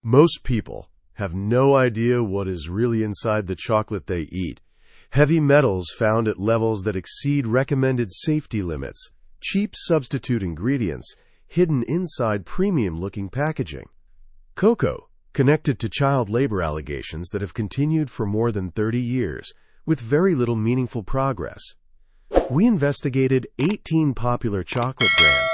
Most people have no idea what is really inside the chocolate they eat. Heavy metals found at levels that exceed recommended safety limits, cheap substitute ingredients hidden inside premium-looking packaging. Cocoa, connected to child labor allegations that have continued for more than 30 years, with very little meaningful progress. We investigated 18 popular chocolate brands.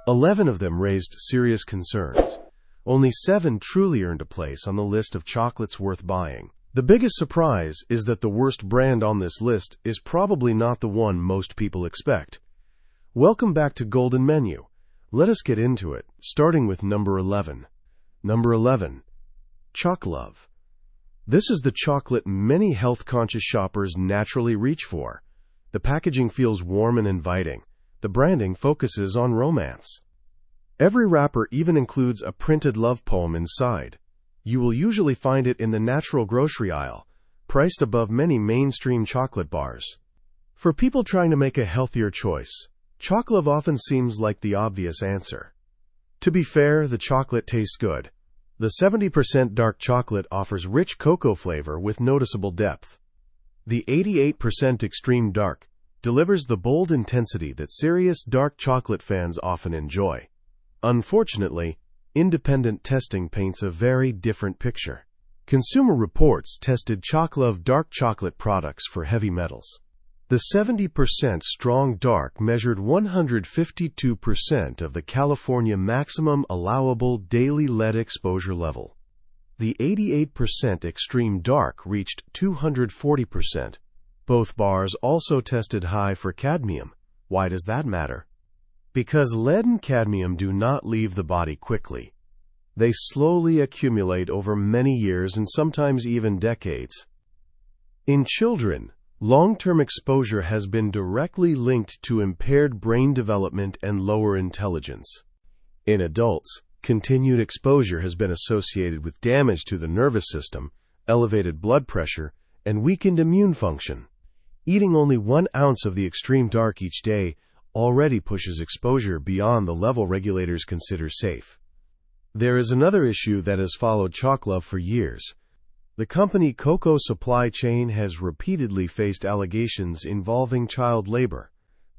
11 of them raised serious concerns. Only 7 truly earned a place on the list of chocolates worth buying. The biggest surprise is that the worst brand on this list is probably not the one most people expect. Welcome back to Golden Menu. Let us get into it, starting with number 11. Number 11. Chocolove. This is the chocolate many health-conscious shoppers naturally reach for. The packaging feels warm and inviting. The branding focuses on romance. Every wrapper even includes a printed love poem inside. You will usually find it in the natural grocery aisle, priced above many mainstream chocolate bars. For people trying to make a healthier choice, Chocolove often seems like the obvious answer. To be fair, the chocolate tastes good. The 70% dark chocolate offers rich cocoa flavor with noticeable depth. The 88% extreme dark delivers the bold intensity that serious dark chocolate fans often enjoy. Unfortunately, independent testing paints a very different picture. Consumer Reports tested Chocolove dark chocolate products for heavy metals. The 70% strong dark measured 152% of the California maximum allowable daily lead exposure level. The 88% extreme dark reached 240%. Both bars also tested high for cadmium. Why does that matter? Because lead and cadmium do not leave the body quickly. They slowly accumulate over many years and sometimes even decades. In children, long-term exposure has been directly linked to impaired brain development and lower intelligence. In adults, continued exposure has been associated with damage to the nervous system, elevated blood pressure, and weakened immune function. Eating only 1 ounce of the extreme dark each day already pushes exposure beyond the level regulators consider safe. There is another issue that has followed Chocolove for years. The company cocoa supply chain has repeatedly faced allegations involving child labor.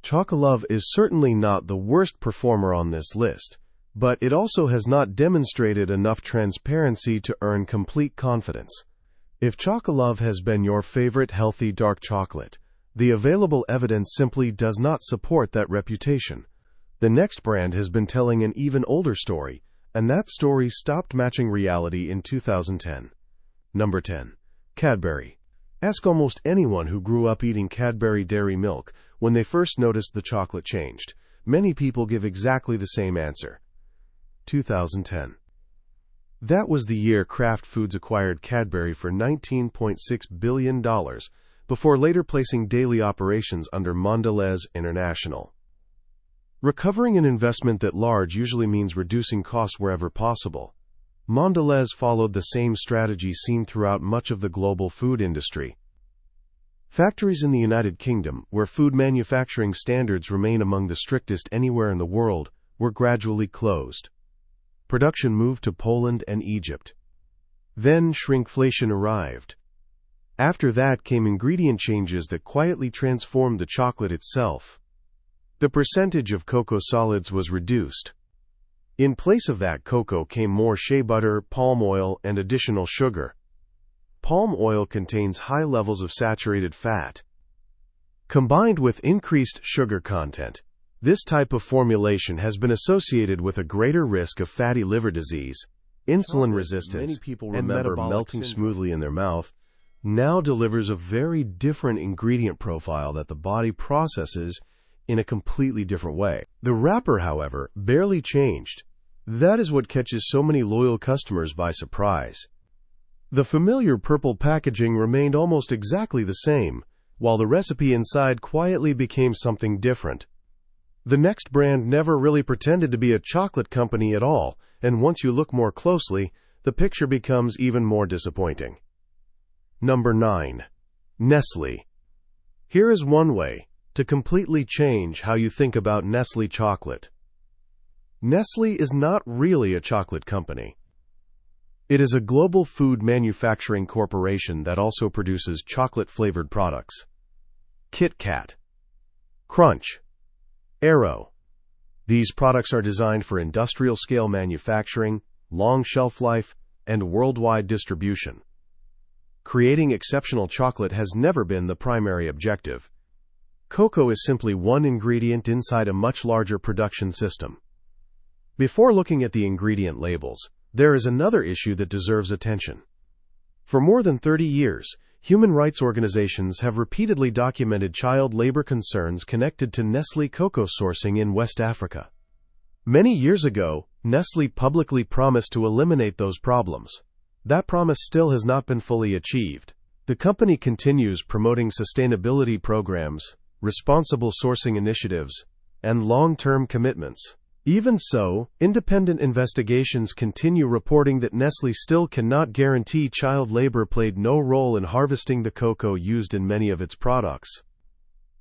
Chocolove is certainly not the worst performer on this list, but it also has not demonstrated enough transparency to earn complete confidence. If Chocolove has been your favorite healthy dark chocolate, the available evidence simply does not support that reputation. The next brand has been telling an even older story, and that story stopped matching reality in 2010. Number 10. Cadbury. Ask almost anyone who grew up eating Cadbury dairy milk when they first noticed the chocolate changed. Many people give exactly the same answer. 2010. That was the year Kraft Foods acquired Cadbury for $19.6 billion, before later placing daily operations under Mondelez International. Recovering an investment that large usually means reducing costs wherever possible. Mondelez followed the same strategy seen throughout much of the global food industry. Factories in the United Kingdom, where food manufacturing standards remain among the strictest anywhere in the world, were gradually closed. Production moved to Poland and Egypt. Then shrinkflation arrived. After that came ingredient changes that quietly transformed the chocolate itself. The percentage of cocoa solids was reduced. In place of that, cocoa came more shea butter, palm oil, and additional sugar. Palm oil contains high levels of saturated fat. Combined with increased sugar content, this type of formulation has been associated with a greater risk of fatty liver disease, insulin resistance, and metabolic melting smoothly in their mouth, now delivers a very different ingredient profile that the body processes in a completely different way. The wrapper, however, barely changed. That is what catches so many loyal customers by surprise. The familiar purple packaging remained almost exactly the same, while the recipe inside quietly became something different. The next brand never really pretended to be a chocolate company at all, and once you look more closely, the picture becomes even more disappointing. Number 9. Nestle. Here is one way to completely change how you think about Nestle chocolate. Nestle is not really a chocolate company. It is a global food manufacturing corporation that also produces chocolate-flavored products. Kit Kat, Crunch, Aero. These products are designed for industrial-scale manufacturing, long shelf life, and worldwide distribution. Creating exceptional chocolate has never been the primary objective. Cocoa is simply one ingredient inside a much larger production system. Before looking at the ingredient labels, there is another issue that deserves attention. For more than 30 years, human rights organizations have repeatedly documented child labor concerns connected to Nestle cocoa sourcing in West Africa. Many years ago, Nestle publicly promised to eliminate those problems. That promise still has not been fully achieved. The company continues promoting sustainability programs, responsible sourcing initiatives, and long-term commitments. Even so, independent investigations continue reporting that Nestle still cannot guarantee child labor played no role in harvesting the cocoa used in many of its products.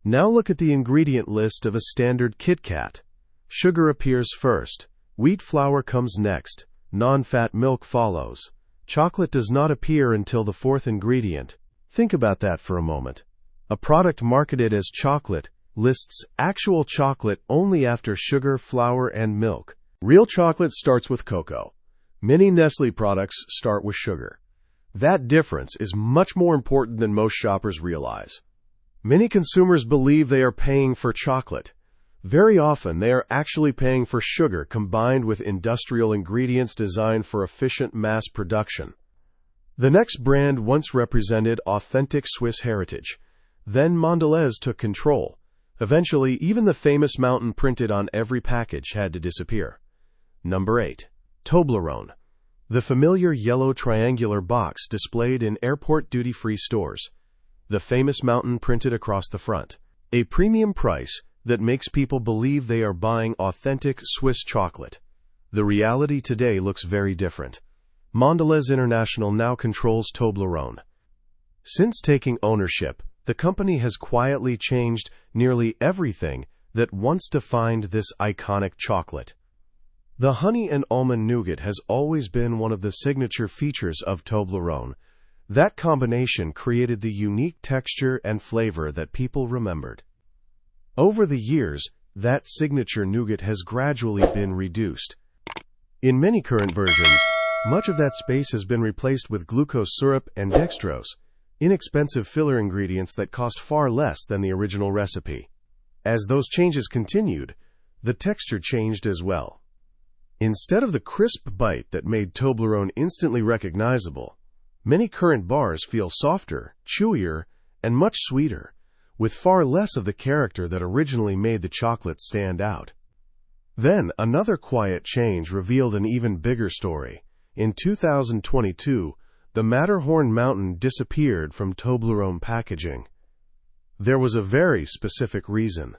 Now look at the ingredient list of a standard Kit Kat. Sugar appears first, wheat flour comes next, non-fat milk follows. Chocolate does not appear until the fourth ingredient. Think about that for a moment. A product marketed as chocolate lists actual chocolate only after sugar, flour, and milk. Real chocolate starts with cocoa. Many Nestle products start with sugar. That difference is much more important than most shoppers realize. Many consumers believe they are paying for chocolate. Very often, they are actually paying for sugar combined with industrial ingredients designed for efficient mass production. The next brand once represented authentic Swiss heritage. Then Mondelez took control. Eventually, even the famous mountain printed on every package had to disappear. Number 8. Toblerone. The familiar yellow triangular box displayed in airport duty-free stores. The famous mountain printed across the front. A premium price that makes people believe they are buying authentic Swiss chocolate. The reality today looks very different. Mondelez International now controls Toblerone. Since taking ownership, the company has quietly changed nearly everything that once defined this iconic chocolate. The honey and almond nougat has always been one of the signature features of Toblerone. That combination created the unique texture and flavor that people remembered. Over the years, that signature nougat has gradually been reduced. In many current versions, much of that space has been replaced with glucose syrup and dextrose, inexpensive filler ingredients that cost far less than the original recipe. As those changes continued, the texture changed as well. Instead of the crisp bite that made Toblerone instantly recognizable, many current bars feel softer, chewier, and much sweeter, with far less of the character that originally made the chocolate stand out. Then, another quiet change revealed an even bigger story. In 2022, the Matterhorn mountain disappeared from Toblerone packaging. There was a very specific reason.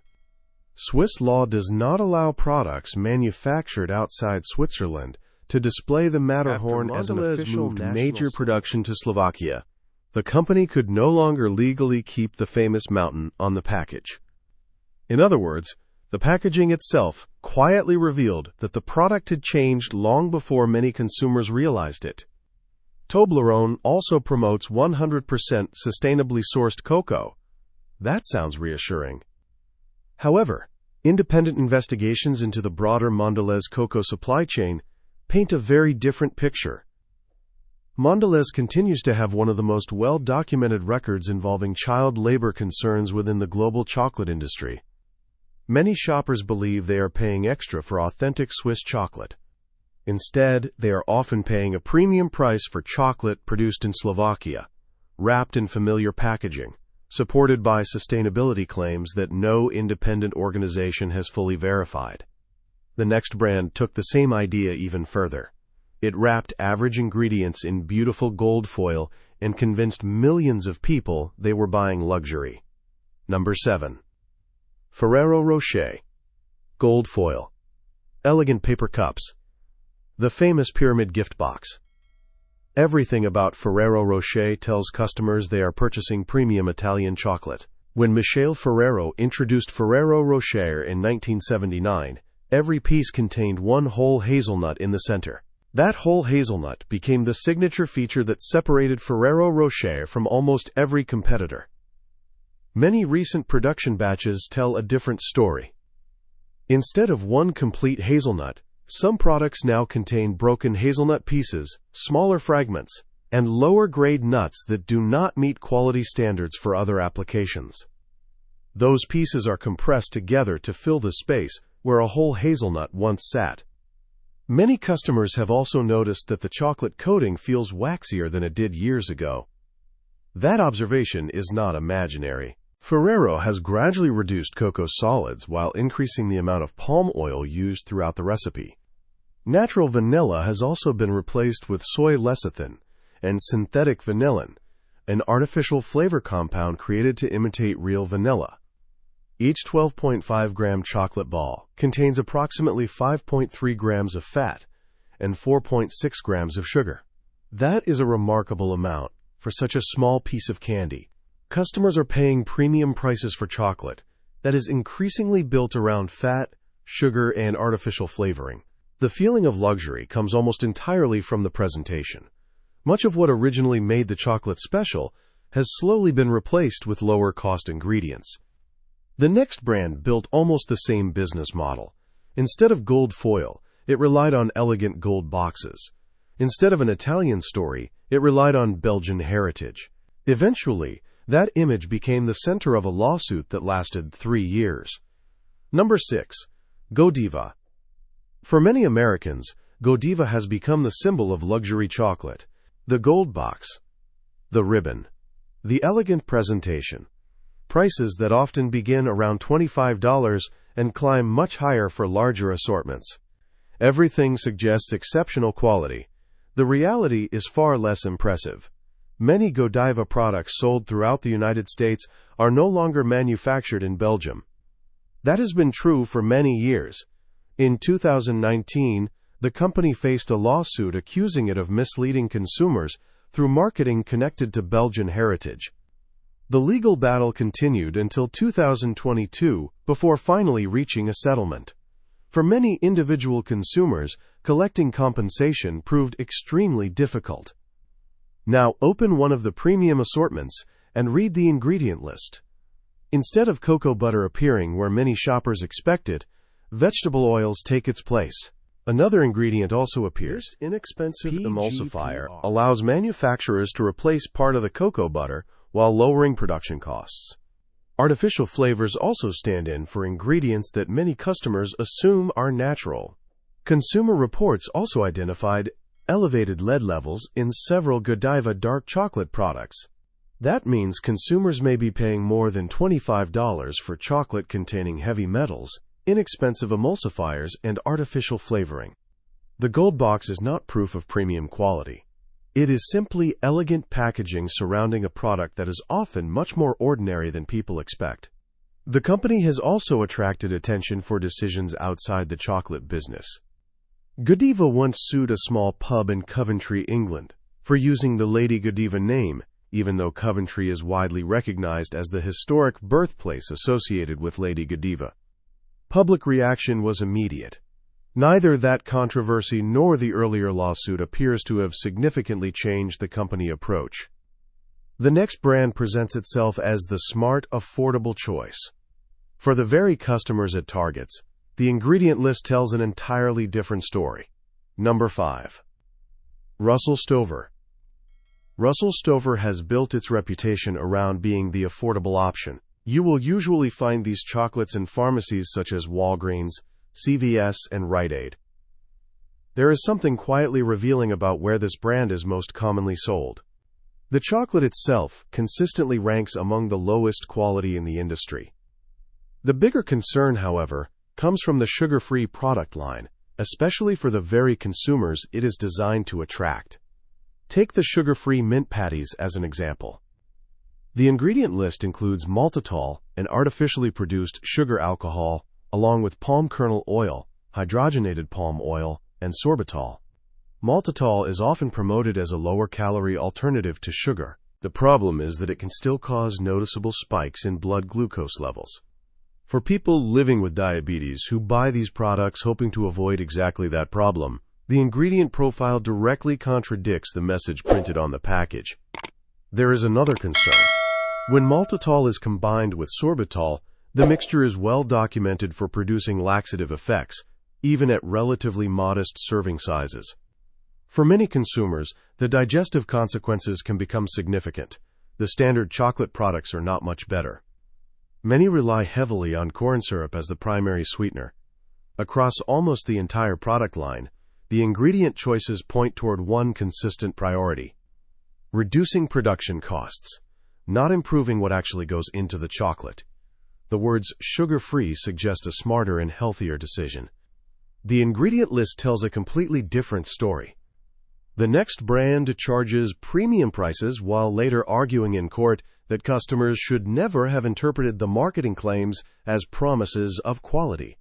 Swiss law does not allow products manufactured outside Switzerland to display the Matterhorn as an official moved major production to Slovakia. The company could no longer legally keep the famous mountain on the package. In other words, the packaging itself quietly revealed that the product had changed long before many consumers realized it. Toblerone also promotes 100% sustainably sourced cocoa. That sounds reassuring. However, independent investigations into the broader Mondelez cocoa supply chain paint a very different picture. Mondelez continues to have one of the most well-documented records involving child labor concerns within the global chocolate industry. Many shoppers believe they are paying extra for authentic Swiss chocolate. Instead, they are often paying a premium price for chocolate produced in Slovakia, wrapped in familiar packaging, supported by sustainability claims that no independent organization has fully verified. The next brand took the same idea even further. It wrapped average ingredients in beautiful gold foil and convinced millions of people they were buying luxury. Number 7. Ferrero Rocher. Gold foil. Elegant paper cups. The famous pyramid gift box. Everything about Ferrero Rocher tells customers they are purchasing premium Italian chocolate. When Michele Ferrero introduced Ferrero Rocher in 1979, every piece contained one whole hazelnut in the center. That whole hazelnut became the signature feature that separated Ferrero Rocher from almost every competitor. Many recent production batches tell a different story. Instead of one complete hazelnut, some products now contain broken hazelnut pieces, smaller fragments, and lower-grade nuts that do not meet quality standards for other applications. Those pieces are compressed together to fill the space where a whole hazelnut once sat. Many customers have also noticed that the chocolate coating feels waxier than it did years ago. That observation is not imaginary. Ferrero has gradually reduced cocoa solids while increasing the amount of palm oil used throughout the recipe. Natural vanilla has also been replaced with soy lecithin and synthetic vanillin, an artificial flavor compound created to imitate real vanilla. Each 12.5-gram chocolate ball contains approximately 5.3 grams of fat and 4.6 grams of sugar. That is a remarkable amount for such a small piece of candy. Customers are paying premium prices for chocolate that is increasingly built around fat, sugar, and artificial flavoring. The feeling of luxury comes almost entirely from the presentation. Much of what originally made the chocolate special has slowly been replaced with lower-cost ingredients. The next brand built almost the same business model. Instead of gold foil, it relied on elegant gold boxes. Instead of an Italian story, it relied on Belgian heritage. Eventually, that image became the center of a lawsuit that lasted 3 years. Number 6. Godiva. For many Americans, Godiva has become the symbol of luxury chocolate. The gold box, the ribbon, the elegant presentation. Prices that often begin around $25 and climb much higher for larger assortments. Everything suggests exceptional quality. The reality is far less impressive. Many Godiva products sold throughout the United States are no longer manufactured in Belgium. That has been true for many years. In 2019, the company faced a lawsuit accusing it of misleading consumers through marketing connected to Belgian heritage. The legal battle continued until 2022 before finally reaching a settlement. For many individual consumers, collecting compensation proved extremely difficult. Now open one of the premium assortments and read the ingredient list. Instead of cocoa butter appearing where many shoppers expect it, vegetable oils take its place. Another ingredient also appears. This inexpensive emulsifier allows manufacturers to replace part of the cocoa butter while lowering production costs. Artificial flavors also stand in for ingredients that many customers assume are natural. Consumer Reports also identified elevated lead levels in several Godiva dark chocolate products. That means consumers may be paying more than $25 for chocolate containing heavy metals, inexpensive emulsifiers, and artificial flavoring. The gold box is not proof of premium quality. It is simply elegant packaging surrounding a product that is often much more ordinary than people expect. The company has also attracted attention for decisions outside the chocolate business. Godiva once sued a small pub in Coventry, England, for using the Lady Godiva name, even though Coventry is widely recognized as the historic birthplace associated with Lady Godiva. Public reaction was immediate. Neither that controversy nor the earlier lawsuit appears to have significantly changed the company approach. The next brand presents itself as the smart, affordable choice. For the very customers it targets, the ingredient list tells an entirely different story. Number 5. Russell Stover. Russell Stover has built its reputation around being the affordable option. You will usually find these chocolates in pharmacies such as Walgreens, CVS, and Rite Aid. There is something quietly revealing about where this brand is most commonly sold. The chocolate itself consistently ranks among the lowest quality in the industry. The bigger concern, however, comes from the sugar-free product line, especially for the very consumers it is designed to attract. Take the sugar-free mint patties as an example. The ingredient list includes maltitol, an artificially produced sugar alcohol, along with palm kernel oil, hydrogenated palm oil, and sorbitol. Maltitol is often promoted as a lower-calorie alternative to sugar. The problem is that it can still cause noticeable spikes in blood glucose levels. For people living with diabetes who buy these products hoping to avoid exactly that problem, The ingredient profile directly contradicts the message printed on the package. There is another concern. When maltitol is combined with sorbitol, the mixture is well documented for producing laxative effects, even at relatively modest serving sizes. For many consumers, the digestive consequences can become significant. The standard chocolate products are not much better. Many rely heavily on corn syrup as the primary sweetener. Across almost the entire product line, the ingredient choices point toward one consistent priority: reducing production costs, not improving what actually goes into the chocolate. The words sugar-free suggest a smarter and healthier decision. The ingredient list tells a completely different story. The next brand charges premium prices while later arguing in court that customers should never have interpreted the marketing claims as promises of quality.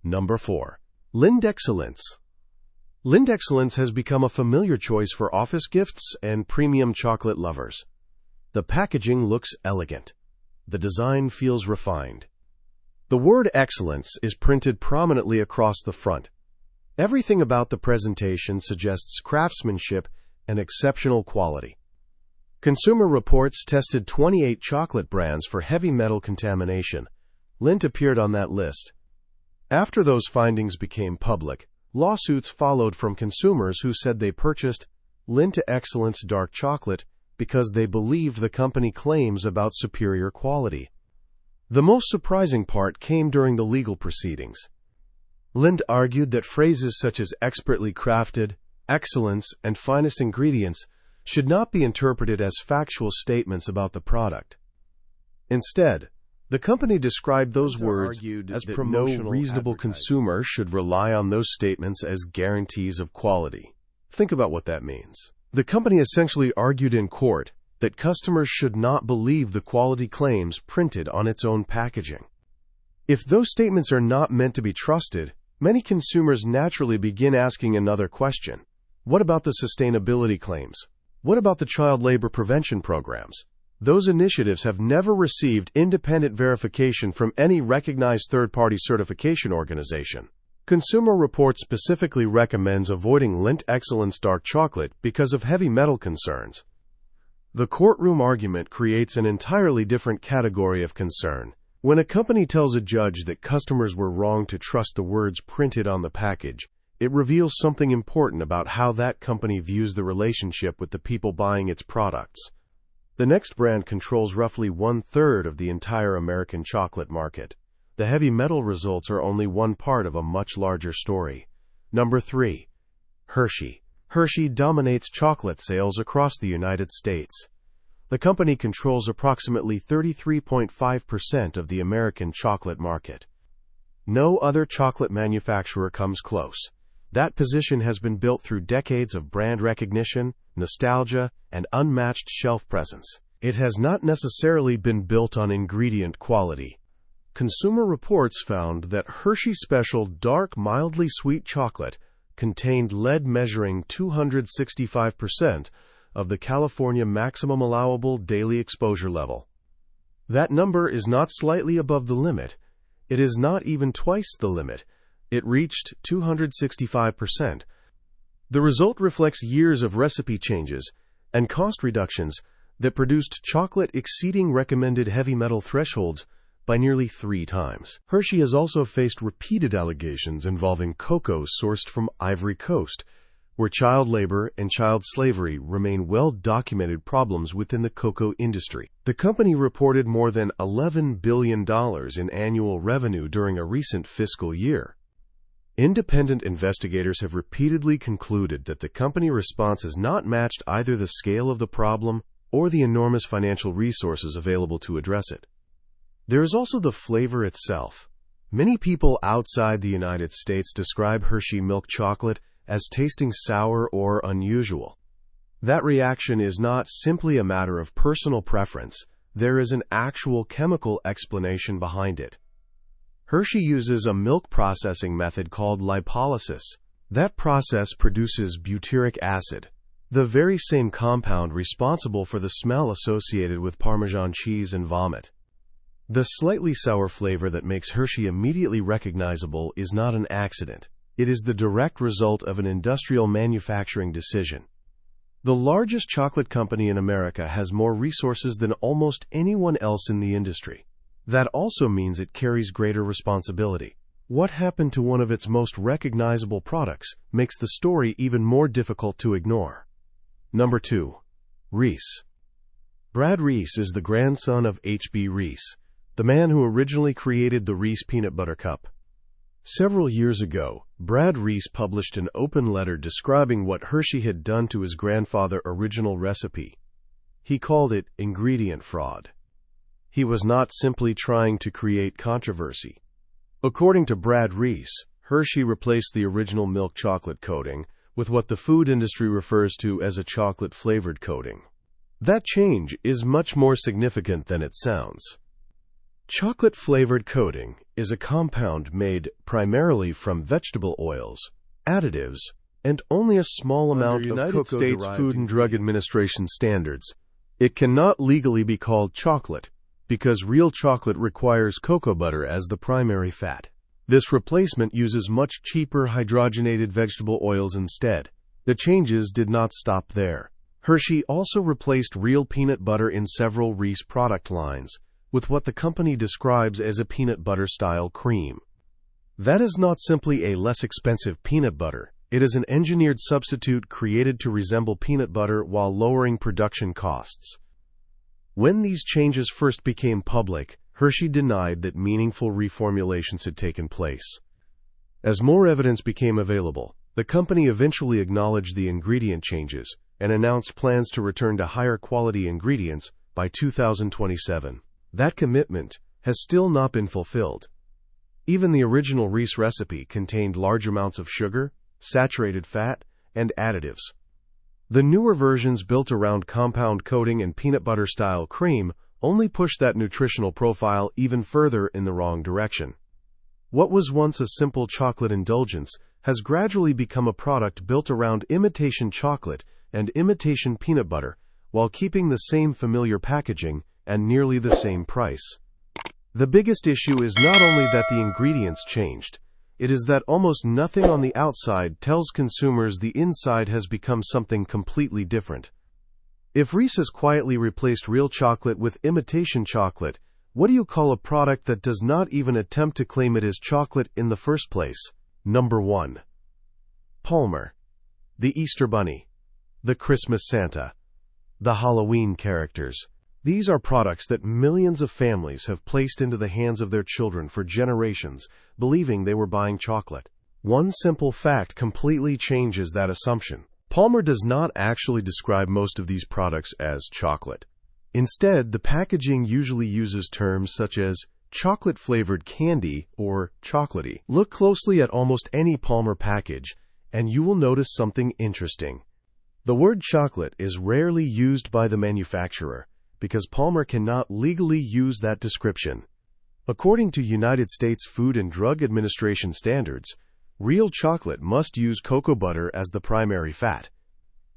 Number 4. Lindt Excellence. Lindt Excellence has become a familiar choice for office gifts and premium chocolate lovers. The packaging looks elegant. The design feels refined. The word excellence is printed prominently across the front. Everything about the presentation suggests craftsmanship and exceptional quality. Consumer Reports tested 28 chocolate brands for heavy metal contamination. Lindt appeared on that list. After those findings became public, lawsuits followed from consumers who said they purchased Lindt Excellence dark chocolate because they believed the company claims about superior quality. The most surprising part came during the legal proceedings. Lindt argued that phrases such as expertly crafted, excellence, and finest ingredients should not be interpreted as factual statements about the product. Instead, the company described those words as promotional. No reasonable consumer should rely on those statements as guarantees of quality. Think about what that means. The company essentially argued in court that customers should not believe the quality claims printed on its own packaging. If those statements are not meant to be trusted, many consumers naturally begin asking another question. What about the sustainability claims? What about the child labor prevention programs? Those initiatives have never received independent verification from any recognized third-party certification organization. Consumer Reports specifically recommends avoiding Lindt Excellence dark chocolate because of heavy metal concerns. The courtroom argument creates an entirely different category of concern. When a company tells a judge that customers were wrong to trust the words printed on the package, it reveals something important about how that company views the relationship with the people buying its products. The next brand controls roughly 1/3 of the entire American chocolate market. The heavy metal results are only one part of a much larger story. Number 3. Hershey. Hershey dominates chocolate sales across the United States. The company controls approximately 33.5% of the American chocolate market. No other chocolate manufacturer comes close. That position has been built through decades of brand recognition, nostalgia, and unmatched shelf presence. It has not necessarily been built on ingredient quality. Consumer Reports found that Hershey Special Dark Mildly Sweet Chocolate contained lead measuring 265% of the California maximum allowable daily exposure level. That number is not slightly above the limit. It is not even twice the limit. It reached 265%. The result reflects years of recipe changes and cost reductions that produced chocolate exceeding recommended heavy metal thresholds by nearly 3 times. Hershey has also faced repeated allegations involving cocoa sourced from Ivory Coast, where child labor and child slavery remain well-documented problems within the cocoa industry. The company reported more than $11 billion in annual revenue during a recent fiscal year. Independent investigators have repeatedly concluded that the company response has not matched either the scale of the problem or the enormous financial resources available to address it. There is also the flavor itself. Many people outside the United States describe Hershey milk chocolate as tasting sour or unusual. That reaction is not simply a matter of personal preference. There is an actual chemical explanation behind it. Hershey uses a milk processing method called lipolysis. That process produces butyric acid, the very same compound responsible for the smell associated with Parmesan cheese and vomit. The slightly sour flavor that makes Hershey immediately recognizable is not an accident. It is the direct result of an industrial manufacturing decision. The largest chocolate company in America has more resources than almost anyone else in the industry. That also means it carries greater responsibility. What happened to one of its most recognizable products makes the story even more difficult to ignore. Number 2. Reese. Brad Reese is the grandson of H.B. Reese, the man who originally created the Reese peanut butter cup. Several years ago, Brad Reese published an open letter describing what Hershey had done to his grandfather's original recipe. He called it ingredient fraud. He was not simply trying to create controversy. According to Brad Reese, Hershey replaced the original milk chocolate coating with what the food industry refers to as a chocolate-flavored coating. That change is much more significant than it sounds. Chocolate-flavored coating is a compound made primarily from vegetable oils, additives, and only a small amount of United States Food and Drug Administration standards. It cannot legally be called chocolate because real chocolate requires cocoa butter as the primary fat. This replacement uses much cheaper hydrogenated vegetable oils instead. The changes did not stop there. Hershey also replaced real peanut butter in several Reese product lines with what the company describes as a peanut butter-style cream. That is not simply a less expensive peanut butter. It is an engineered substitute created to resemble peanut butter while lowering production costs. When these changes first became public, Hershey denied that meaningful reformulations had taken place. As more evidence became available, the company eventually acknowledged the ingredient changes and announced plans to return to higher quality ingredients by 2027. That commitment has still not been fulfilled. Even the original Reese recipe contained large amounts of sugar, saturated fat, and additives. The newer versions built around compound coating and peanut butter-style cream only push that nutritional profile even further in the wrong direction. What was once a simple chocolate indulgence has gradually become a product built around imitation chocolate and imitation peanut butter while keeping the same familiar packaging and nearly the same price. The biggest issue is not only that the ingredients changed, it is that almost nothing on the outside tells consumers the inside has become something completely different. If Reese has quietly replaced real chocolate with imitation chocolate, what do you call a product that does not even attempt to claim it as chocolate in the first place? Number 1. Palmer. The Easter Bunny. The Christmas Santa. The Halloween characters. These are products that millions of families have placed into the hands of their children for generations, believing they were buying chocolate. One simple fact completely changes that assumption. Palmer does not actually describe most of these products as chocolate. Instead, the packaging usually uses terms such as chocolate-flavored candy or chocolatey. Look closely at almost any Palmer package, and you will notice something interesting. The word chocolate is rarely used by the manufacturer, because Palmer cannot legally use that description. According to United States Food and Drug Administration standards, real chocolate must use cocoa butter as the primary fat.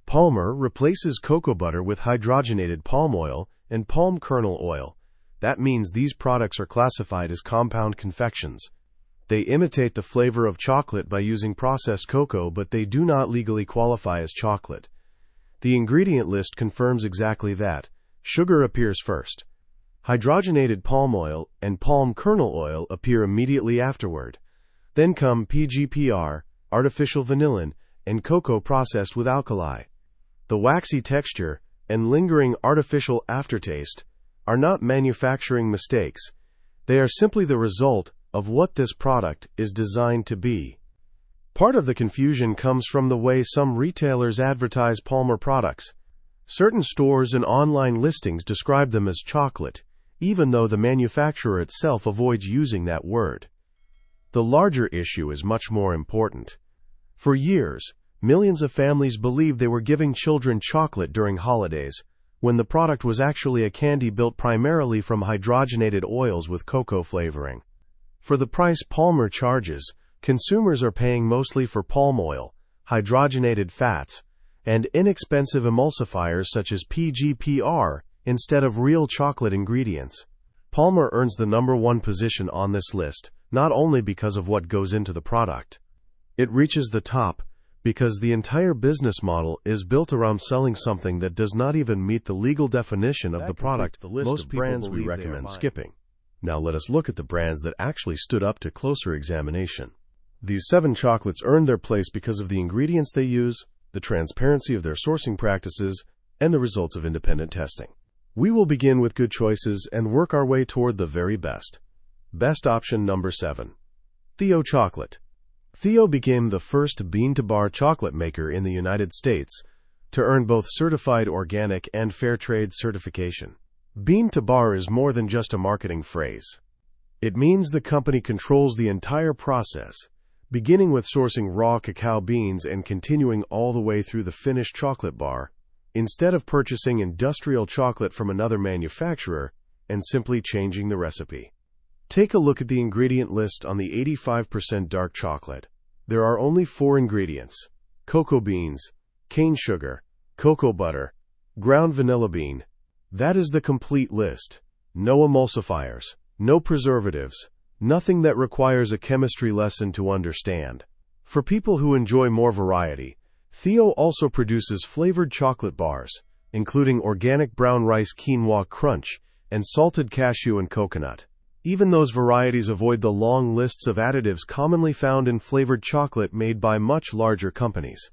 Palmer replaces cocoa butter with hydrogenated palm oil and palm kernel oil. That means these products are classified as compound confections. They imitate the flavor of chocolate by using processed cocoa, but they do not legally qualify as chocolate. The ingredient list confirms exactly that. Sugar appears first. Hydrogenated palm oil and palm kernel oil appear immediately afterward. Then come PGPR, artificial vanillin, and cocoa processed with alkali. The waxy texture and lingering artificial aftertaste are not manufacturing mistakes. They are simply the result of what this product is designed to be. Part of the confusion comes from the way some retailers advertise Palmer products. Certain stores and online listings describe them as chocolate, even though the manufacturer itself avoids using that word. The larger issue is much more important. For years, millions of families believed they were giving children chocolate during holidays, when the product was actually a candy built primarily from hydrogenated oils with cocoa flavoring. For the price Palmer charges, consumers are paying mostly for palm oil, hydrogenated fats, and inexpensive emulsifiers such as PGPR instead of real chocolate ingredients. Palmer earns the #1 position on this list, not only because of what goes into the product. It reaches the top because the entire business model is built around selling something that does not even meet the legal definition of the product. Most brands we recommend skipping. Now let us look at the brands that actually stood up to closer examination. These 7 chocolates earned their place because of the ingredients they use, the transparency of their sourcing practices, and the results of independent testing. We will begin with good choices and work our way toward the very best. Best option number 7. Theo Chocolate. Theo became the first bean-to-bar chocolate maker in the United States to earn both certified organic and fair trade certification. Bean-to-bar is more than just a marketing phrase. It means the company controls the entire process, beginning with sourcing raw cacao beans and continuing all the way through the finished chocolate bar, instead of purchasing industrial chocolate from another manufacturer and simply changing the recipe. Take a look at the ingredient list on the 85% dark chocolate. There are only 4 ingredients: cocoa beans, cane sugar, cocoa butter, ground vanilla bean. That is the complete list. No emulsifiers, no preservatives, nothing that requires a chemistry lesson to understand. For people who enjoy more variety, Theo also produces flavored chocolate bars, including organic brown rice quinoa crunch and salted cashew and coconut. Even those varieties avoid the long lists of additives commonly found in flavored chocolate made by much larger companies.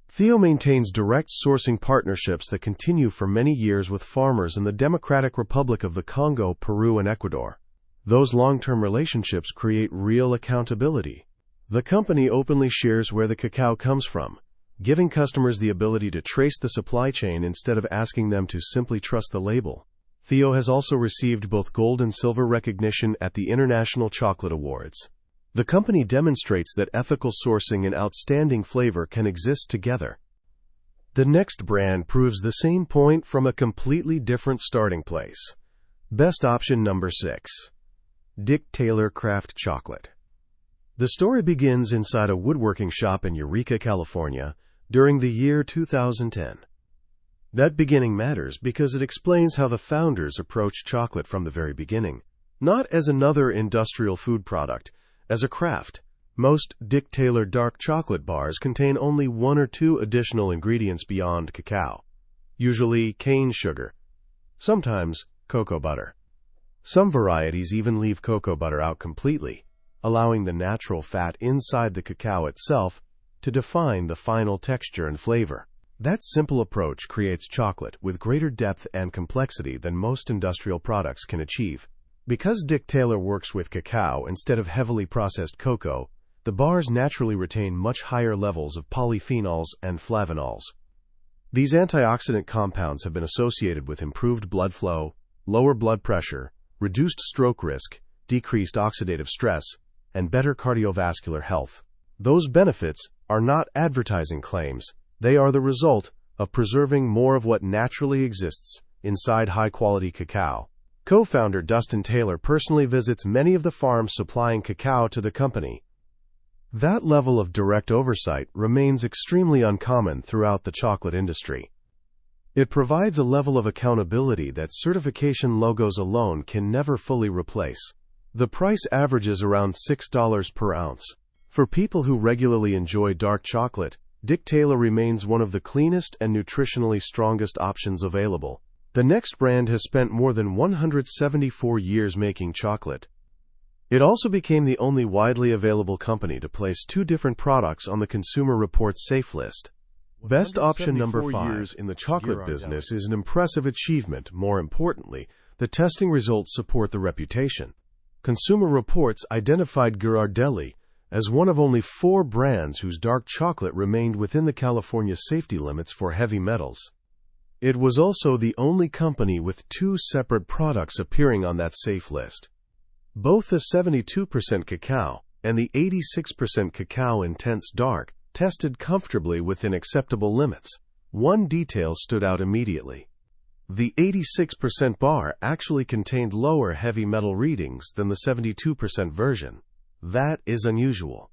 Theo maintains direct sourcing partnerships that continue for many years with farmers in the Democratic Republic of the Congo, Peru, and Ecuador. Those long-term relationships create real accountability. The company openly shares where the cacao comes from, giving customers the ability to trace the supply chain instead of asking them to simply trust the label. Theo has also received both gold and silver recognition at the International Chocolate Awards. The company demonstrates that ethical sourcing and outstanding flavor can exist together. The next brand proves the same point from a completely different starting place. Best option number 6. Dick Taylor Craft Chocolate. The story begins inside a woodworking shop in Eureka, California, during the year 2010. That beginning matters because it explains how the founders approached chocolate from the very beginning, not as another industrial food product, as a craft. Most Dick Taylor dark chocolate bars contain only 1 or 2 additional ingredients beyond cacao, usually cane sugar, sometimes cocoa butter. Some varieties even leave cocoa butter out completely, allowing the natural fat inside the cacao itself to define the final texture and flavor. That simple approach creates chocolate with greater depth and complexity than most industrial products can achieve. Because Dick Taylor works with cacao instead of heavily processed cocoa, the bars naturally retain much higher levels of polyphenols and flavonols. These antioxidant compounds have been associated with improved blood flow, lower blood pressure, reduced stroke risk, decreased oxidative stress, and better cardiovascular health. Those benefits are not advertising claims. They are the result of preserving more of what naturally exists inside high-quality cacao. Co-founder Dustin Taylor personally visits many of the farms supplying cacao to the company. That level of direct oversight remains extremely uncommon throughout the chocolate industry. It provides a level of accountability that certification logos alone can never fully replace. The price averages around $6 per ounce. For people who regularly enjoy dark chocolate, Dick Taylor remains one of the cleanest and nutritionally strongest options available. The next brand has spent more than 174 years making chocolate. It also became the only widely available company to place 2 different products on the Consumer Reports Safe list. Best option number 5. Years in the chocolate business is an impressive achievement. More importantly, the testing results support the reputation. Consumer Reports identified Ghirardelli as one of only 4 brands whose dark chocolate remained within the California safety limits for heavy metals. It was also the only company with 2 separate products appearing on that safe list. Both the 72% cacao and the 86% cacao intense dark tested comfortably within acceptable limits. One detail stood out immediately. The 86% bar actually contained lower heavy metal readings than the 72% version. That is unusual.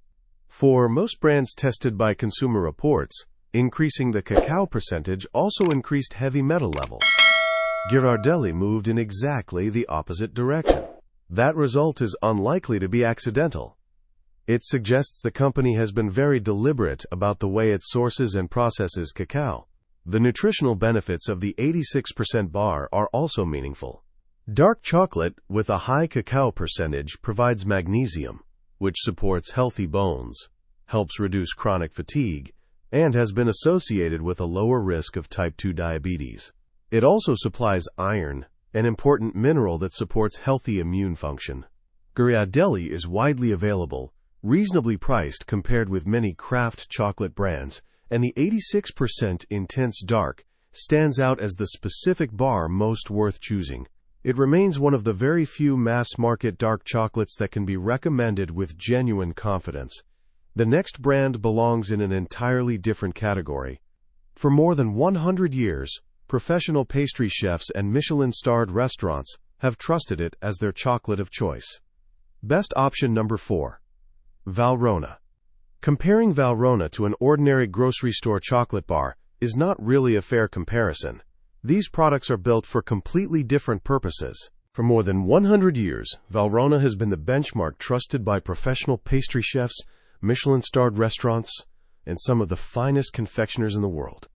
For most brands tested by Consumer Reports, increasing the cacao percentage also increased heavy metal levels. Ghirardelli moved in exactly the opposite direction. That result is unlikely to be accidental. It suggests the company has been very deliberate about the way it sources and processes cacao. The nutritional benefits of the 86% bar are also meaningful. Dark chocolate with a high cacao percentage provides magnesium, which supports healthy bones, helps reduce chronic fatigue, and has been associated with a lower risk of type 2 diabetes. It also supplies iron, an important mineral that supports healthy immune function. Ghirardelli is widely available, reasonably priced compared with many craft chocolate brands, and the 86% Intense Dark stands out as the specific bar most worth choosing. It remains one of the very few mass-market dark chocolates that can be recommended with genuine confidence. The next brand belongs in an entirely different category. For more than 100 years, professional pastry chefs and Michelin-starred restaurants have trusted it as their chocolate of choice. Best option number 4. Valrhona. Comparing Valrhona to an ordinary grocery store chocolate bar is not really a fair comparison. These products are built for completely different purposes. For more than 100 years, Valrhona has been the benchmark trusted by professional pastry chefs, Michelin-starred restaurants, and some of the finest confectioners in the world.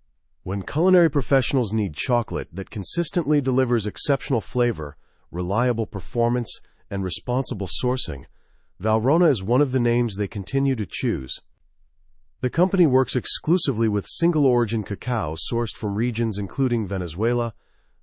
When culinary professionals need chocolate that consistently delivers exceptional flavor, reliable performance, and responsible sourcing, Valrhona is one of the names they continue to choose. The company works exclusively with single-origin cacao sourced from regions including Venezuela,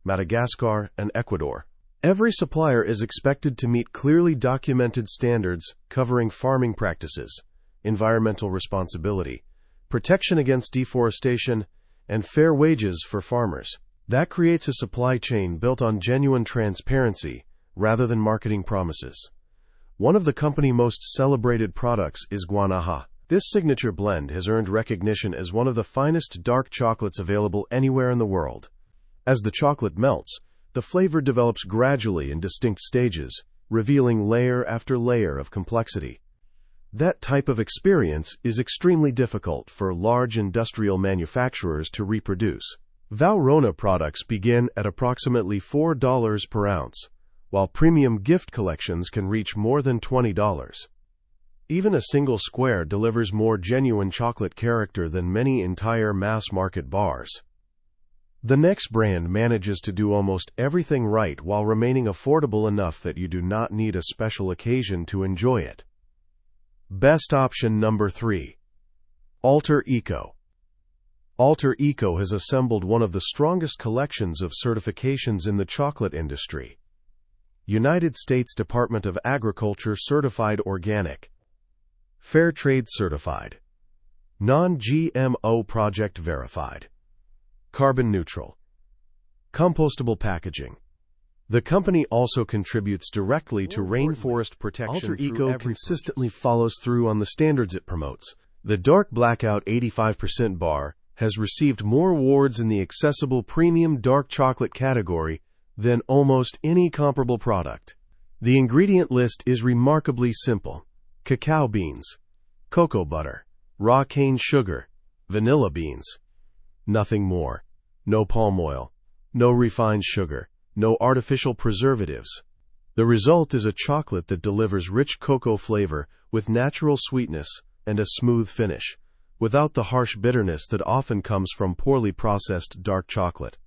Madagascar, and Ecuador. Every supplier is expected to meet clearly documented standards covering farming practices, environmental responsibility, protection against deforestation, and fair wages for farmers. That creates a supply chain built on genuine transparency rather than marketing promises. One of the company's most celebrated products is Guanaja. This signature blend has earned recognition as one of the finest dark chocolates available anywhere in the world. As the chocolate melts, the flavor develops gradually in distinct stages, revealing layer after layer of complexity. That type of experience is extremely difficult for large industrial manufacturers to reproduce. Valrhona products begin at approximately $4 per ounce, while premium gift collections can reach more than $20. Even a single square delivers more genuine chocolate character than many entire mass-market bars. The next brand manages to do almost everything right while remaining affordable enough that you do not need a special occasion to enjoy it. Best option number 3. Alter Eco. Alter Eco has assembled one of the strongest collections of certifications in the chocolate industry. United States Department of Agriculture Certified Organic, Fair Trade Certified, Non-GMO Project Verified, Carbon Neutral, Compostable Packaging. The company also contributes directly to rainforest protection. Alter Eco consistently follows through on the standards it promotes. The Dark Blackout 85% bar has received more awards in the accessible premium dark chocolate category than almost any comparable product. The ingredient list is remarkably simple: cacao beans, cocoa butter, raw cane sugar, vanilla beans. Nothing more. No palm oil, no refined sugar, no artificial preservatives. The result is a chocolate that delivers rich cocoa flavor with natural sweetness and a smooth finish, without the harsh bitterness that often comes from poorly processed dark chocolate.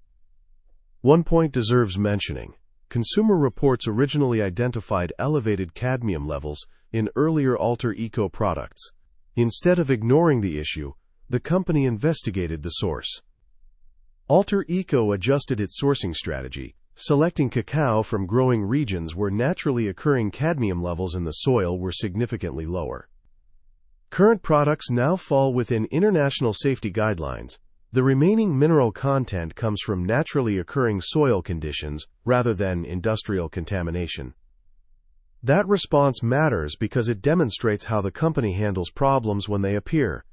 One point deserves mentioning. Consumer Reports originally identified elevated cadmium levels in earlier Alter Eco products. Instead of ignoring the issue, the company investigated the source. Alter Eco adjusted its sourcing strategy, selecting cacao from growing regions where naturally occurring cadmium levels in the soil were significantly lower. Current products now fall within international safety guidelines. The remaining mineral content comes from naturally occurring soil conditions rather than industrial contamination. That response matters because it demonstrates how the company handles problems when they appear.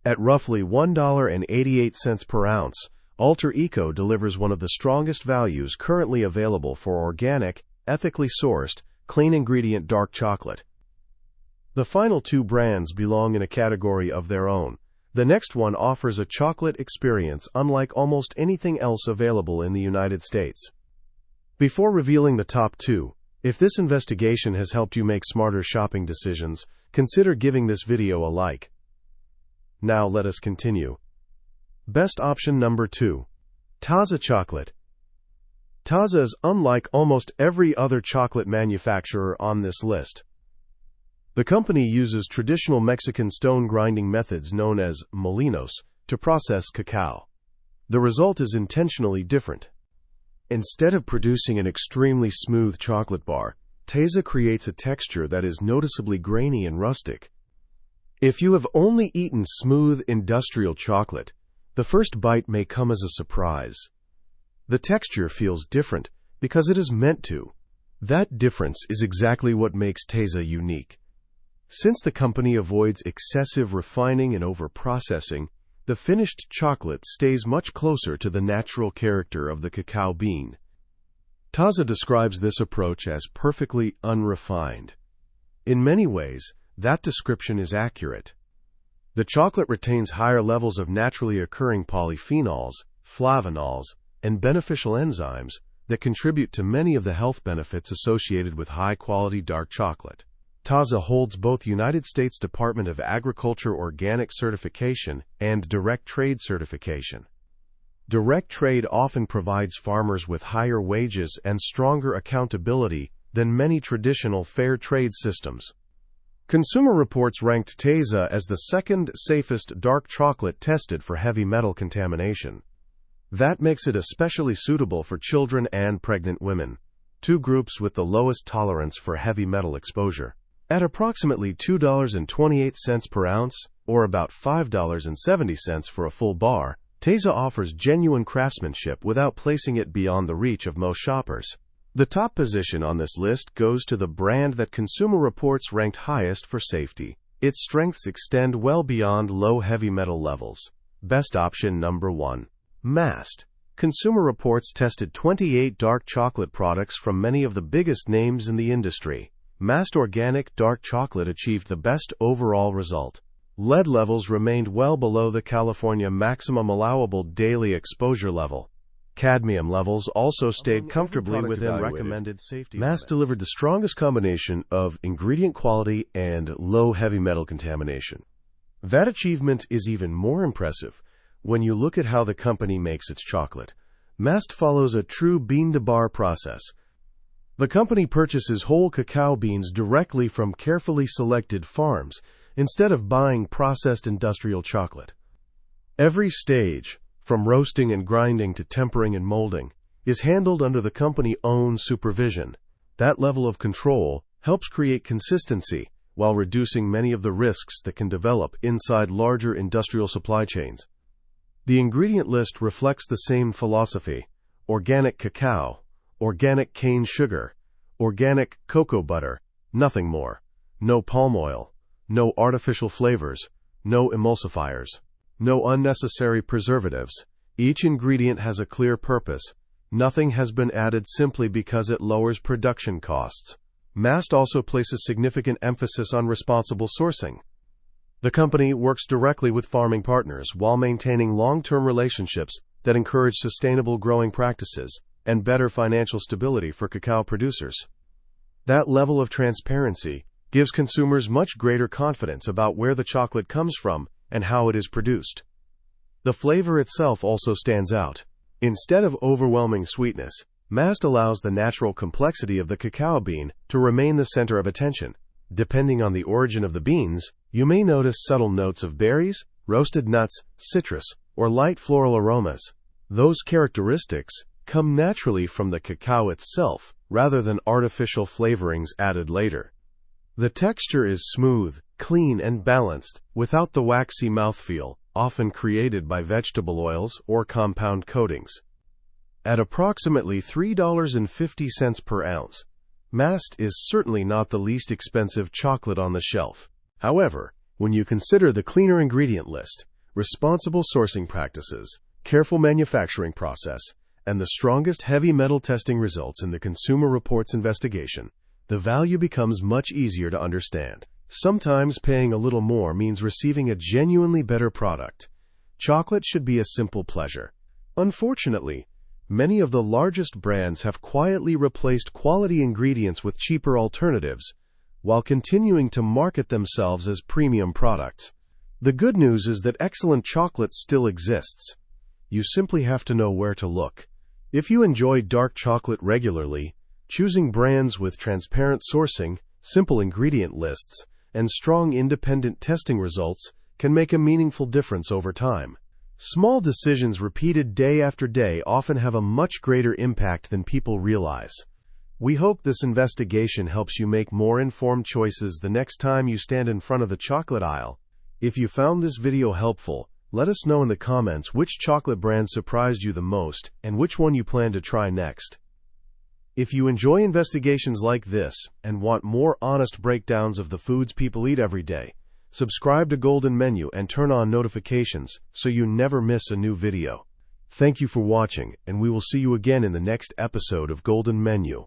At roughly $1.88 per ounce, Alter Eco delivers one of the strongest values currently available for organic, ethically sourced, clean-ingredient dark chocolate. The final two brands belong in a category of their own. The next one offers a chocolate experience unlike almost anything else available in the United States. Before revealing the top two, If this investigation has helped you make smarter shopping decisions, consider giving this video a like. Now let us continue. Best option number 2. Taza chocolate. Taza is unlike almost every other chocolate manufacturer on this list. The company uses traditional Mexican stone grinding methods known as molinos to process cacao. The result is intentionally different. Instead of producing an extremely smooth chocolate bar, Taza creates a texture that is noticeably grainy and rustic. If you have only eaten smooth industrial chocolate, the first bite may come as a surprise. The texture feels different because it is meant to. That difference is exactly what makes Taza unique. Since the company avoids excessive refining and over-processing, the finished chocolate stays much closer to the natural character of the cacao bean. Taza describes this approach as perfectly unrefined. In many ways, that description is accurate. The chocolate retains higher levels of naturally occurring polyphenols, flavonols, and beneficial enzymes that contribute to many of the health benefits associated with high-quality dark chocolate. Taza holds both United States Department of Agriculture organic certification and direct trade certification. Direct trade often provides farmers with higher wages and stronger accountability than many traditional fair trade systems. Consumer Reports ranked Taza as the second safest dark chocolate tested for heavy metal contamination. That makes it especially suitable for children and pregnant women, two groups with the lowest tolerance for heavy metal exposure. At approximately $2.28 per ounce, or about $5.70 for a full bar, Taza offers genuine craftsmanship without placing it beyond the reach of most shoppers. The top position on this list goes to the brand that Consumer Reports ranked highest for safety. Its strengths extend well beyond low heavy metal levels. Best option number 1. Mast. Consumer Reports tested 28 dark chocolate products from many of the biggest names in the industry. Mast Organic Dark Chocolate achieved the best overall result. Lead levels remained well below the California maximum allowable daily exposure level. Cadmium levels also stayed comfortably within recommended safety limits. Mast delivered the strongest combination of ingredient quality and low heavy metal contamination. That achievement is even more impressive when you look at how the company makes its chocolate. Mast follows a true bean-to-bar process. The company purchases whole cacao beans directly from carefully selected farms instead of buying processed industrial chocolate. Every stage, from roasting and grinding to tempering and molding, is handled under the company-owned supervision. That level of control helps create consistency while reducing many of the risks that can develop inside larger industrial supply chains. The ingredient list reflects the same philosophy: organic cacao, organic cane sugar, organic cocoa butter, nothing more. No palm oil, no artificial flavors, no emulsifiers, no unnecessary preservatives. Each ingredient has a clear purpose. Nothing has been added simply because it lowers production costs. Mast also places significant emphasis on responsible sourcing. The company works directly with farming partners while maintaining long-term relationships that encourage sustainable growing practices and better financial stability for cacao producers. That level of transparency gives consumers much greater confidence about where the chocolate comes from and how it is produced. The flavor itself also stands out. Instead of overwhelming sweetness, Mast allows the natural complexity of the cacao bean to remain the center of attention. Depending on the origin of the beans, you may notice subtle notes of berries, roasted nuts, citrus, or light floral aromas. Those characteristics come naturally from the cacao itself rather than artificial flavorings added later. The texture is smooth, clean, and balanced without the waxy mouthfeel often created by vegetable oils or compound coatings. At approximately $3.50 per ounce, Mast is certainly not the least expensive chocolate on the shelf. However, when you consider the cleaner ingredient list, responsible sourcing practices, careful manufacturing process, and the strongest heavy metal testing results in the Consumer Reports investigation, the value becomes much easier to understand. Sometimes paying a little more means receiving a genuinely better product. Chocolate should be a simple pleasure. Unfortunately, Many of the largest brands have quietly replaced quality ingredients with cheaper alternatives, while continuing to market themselves as premium products. The good news is that excellent chocolate still exists. You simply have to know where to look. If you enjoy dark chocolate regularly, choosing brands with transparent sourcing, simple ingredient lists, and strong independent testing results can make a meaningful difference over time. Small decisions repeated day after day often have a much greater impact than people realize. We hope this investigation helps you make more informed choices the next time you stand in front of the chocolate aisle. If you found this video helpful, let us know in the comments which chocolate brand surprised you the most and which one you plan to try next. If you enjoy investigations like this and want more honest breakdowns of the foods people eat every day, subscribe to Golden Menu and turn on notifications so you never miss a new video. Thank you for watching, and we will see you again in the next episode of Golden Menu.